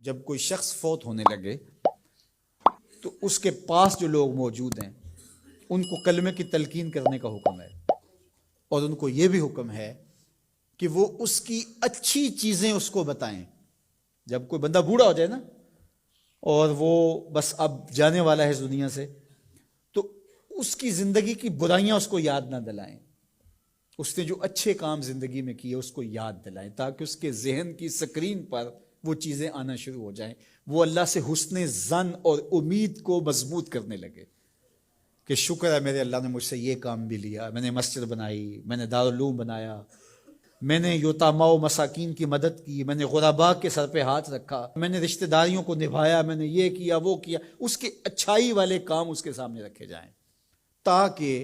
جب کوئی شخص فوت ہونے لگے تو اس کے پاس جو لوگ موجود ہیں ان کو کلمے کی تلقین کرنے کا حکم ہے، اور ان کو یہ بھی حکم ہے کہ وہ اس کی اچھی چیزیں اس کو بتائیں۔ جب کوئی بندہ بوڑھا ہو جائے نا اور وہ بس اب جانے والا ہے اس دنیا سے، تو اس کی زندگی کی برائیاں اس کو یاد نہ دلائیں، اس نے جو اچھے کام زندگی میں کیے اس کو یاد دلائیں، تاکہ اس کے ذہن کی سکرین پر وہ چیزیں آنا شروع ہو جائیں، وہ اللہ سے حسن ظن اور امید کو مضبوط کرنے لگے کہ شکر ہے میرے اللہ نے مجھ سے یہ کام بھی لیا، میں نے مسجد بنائی، میں نے دارالعلوم بنایا، میں نے یتاما و مساکین کی مدد کی، میں نے غرباء کے سر پہ ہاتھ رکھا، میں نے رشتہ داریوں کو نبھایا، میں نے یہ کیا وہ کیا۔ اس کے اچھائی والے کام اس کے سامنے رکھے جائیں تاکہ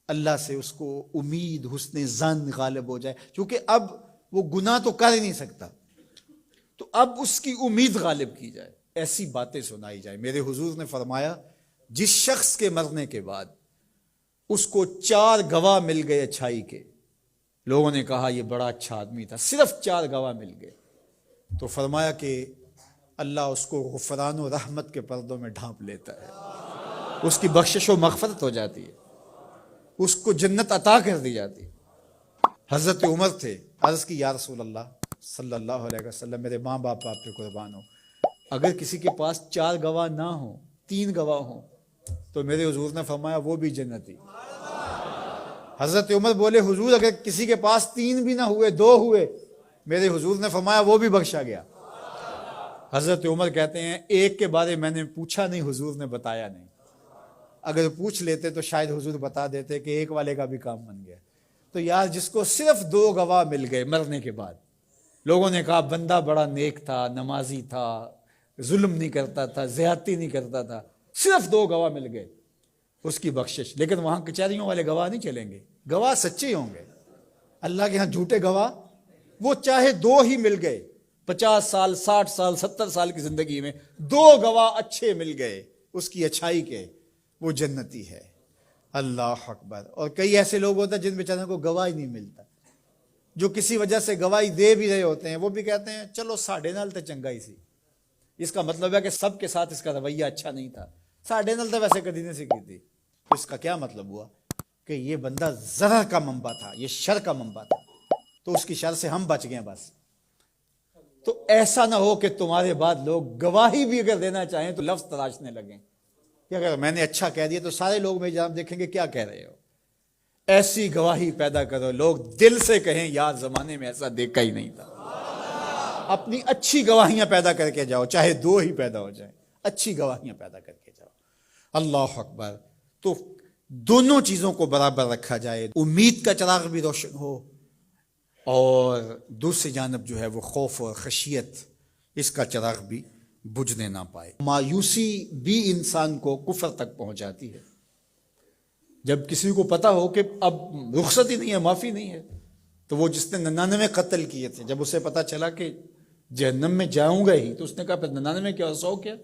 اللہ سے اس کو امید حسن ظن غالب ہو جائے، کیونکہ اب وہ گناہ تو کر ہی نہیں سکتا، تو اب اس کی امید غالب کی جائے، ایسی باتیں سنائی جائیں۔ میرے حضور نے فرمایا جس شخص کے مرنے کے بعد اس کو 4 گواہ مل گئے اچھائی کے، لوگوں نے کہا یہ بڑا اچھا آدمی تھا، صرف 4 گواہ مل گئے، تو فرمایا کہ اللہ اس کو غفران و رحمت کے پردوں میں ڈھانپ لیتا ہے، اس کی بخشش و مغفرت ہو جاتی ہے، اس کو جنت عطا کر دی جاتی ہے۔ حضرت عمر تھے، عرض کی یا رسول اللہ صلی اللہ علیہ وسلم، میرے ماں باپ آپ پہ قربان ہو، اگر کسی کے پاس 4 گواہ نہ ہوں، 3 گواہ ہوں، تو میرے حضور نے فرمایا وہ بھی جنتی۔ حضرت عمر بولے حضور اگر کسی کے پاس 3 بھی نہ ہوئے، 2 ہوئے، میرے حضور نے فرمایا وہ بھی بخشا گیا۔ حضرت عمر کہتے ہیں ایک کے بارے میں نے پوچھا نہیں، حضور نے بتایا نہیں، اگر پوچھ لیتے تو شاید حضور بتا دیتے کہ ایک والے کا بھی کام بن گیا۔ تو یار جس کو صرف 2 گواہ مل گئے مرنے کے بعد، لوگوں نے کہا بندہ بڑا نیک تھا، نمازی تھا، ظلم نہیں کرتا تھا، زیادتی نہیں کرتا تھا، صرف 2 گواہ مل گئے، اس کی بخشش۔ لیکن وہاں کچہریوں والے گواہ نہیں چلیں گے، گواہ سچے ہوں گے، اللہ کے ہاں جھوٹے گواہ، وہ چاہے 2 ہی مل گئے، 50 سال 60 سال 70 سال کی زندگی میں 2 گواہ اچھے مل گئے اس کی اچھائی کے، وہ جنتی ہے۔ اللہ اکبر۔ اور کئی ایسے لوگ ہوتے ہیں جن بیچاروں کو گواہ ہی نہیں ملتا، جو کسی وجہ سے گواہی دے بھی رہے ہوتے ہیں، وہ بھی کہتے ہیں چلو ساڑھے نال تے چنگا ہی سی۔ اس کا مطلب ہے کہ سب کے ساتھ اس کا رویہ اچھا نہیں تھا، ساڑھے نال تو ویسے کدی نہیں سی کی تھی۔ اس کا کیا مطلب ہوا کہ یہ بندہ ضرر کا منبع تھا، یہ شر کا منبع تھا، تو اس کی شر سے ہم بچ گئے بس۔ تو ایسا نہ ہو کہ تمہارے بعد لوگ گواہی بھی اگر دینا چاہیں تو لفظ تراشنے لگیں کہ اگر میں نے اچھا کہہ دیا تو سارے لوگ میری جانب دیکھیں گے کیا کہہ رہے ہو۔ ایسی گواہی پیدا کرو لوگ دل سے کہیں یار زمانے میں ایسا دیکھا ہی نہیں تھا۔ اپنی اچھی گواہیاں پیدا کر کے جاؤ، چاہے 2 ہی پیدا ہو جائیں، اچھی گواہیاں پیدا کر کے جاؤ۔ اللہ اکبر۔ تو دونوں چیزوں کو برابر رکھا جائے، امید کا چراغ بھی روشن ہو اور دوسری جانب جو ہے وہ خوف اور خشیت، اس کا چراغ بھی بجھنے نہ پائے۔ مایوسی بھی انسان کو کفر تک پہنچاتی ہے۔ جب کسی کو پتا ہو کہ اب رخصت ہی نہیں ہے، معافی نہیں ہے، تو وہ جس نے 99 قتل کیے تھے، جب اسے پتا چلا کہ جہنم میں جاؤں گا ہی، تو اس نے کہا پھر 99 کیا 100 کیا؟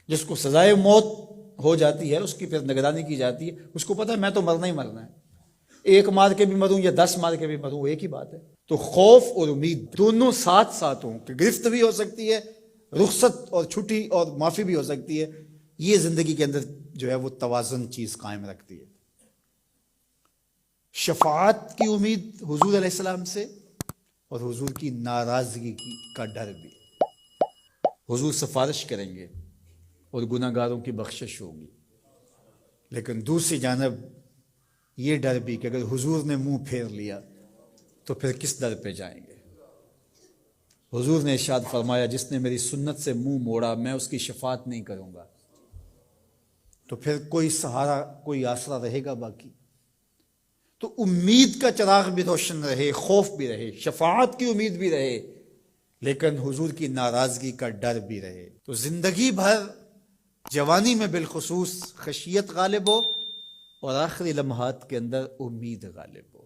جس کو سزائے موت ہو جاتی ہے اس کی پھر نگرانی کی جاتی ہے، اس کو پتا ہے میں تو مرنا ہی مرنا ہے، 1 مار کے بھی مروں یا 10 مار کے بھی مروں، ایک ہی بات ہے۔ تو خوف اور امید دونوں ساتھ ساتھ ہوں کہ گرفت بھی ہو سکتی ہے، رخصت اور چھٹی اور معافی بھی ہو سکتی ہے، یہ زندگی کے اندر جو ہے وہ توازن چیز قائم رکھتی ہے۔ شفاعت کی امید حضور علیہ السلام سے، اور حضور کی ناراضگی کا ڈر بھی۔ حضور سفارش کریں گے اور گناہ گاروں کی بخشش ہوگی، لیکن دوسری جانب یہ ڈر بھی کہ اگر حضور نے منہ پھیر لیا تو پھر کس در پہ جائیں گے۔ حضور نے ارشاد فرمایا جس نے میری سنت سے منہ موڑا میں اس کی شفاعت نہیں کروں گا، تو پھر کوئی سہارا کوئی آسرا رہے گا باقی؟ تو امید کا چراغ بھی روشن رہے، خوف بھی رہے، شفاعت کی امید بھی رہے، لیکن حضور کی ناراضگی کا ڈر بھی رہے۔ تو زندگی بھر جوانی میں بالخصوص خشیت غالب ہو اور آخری لمحات کے اندر امید غالب ہو۔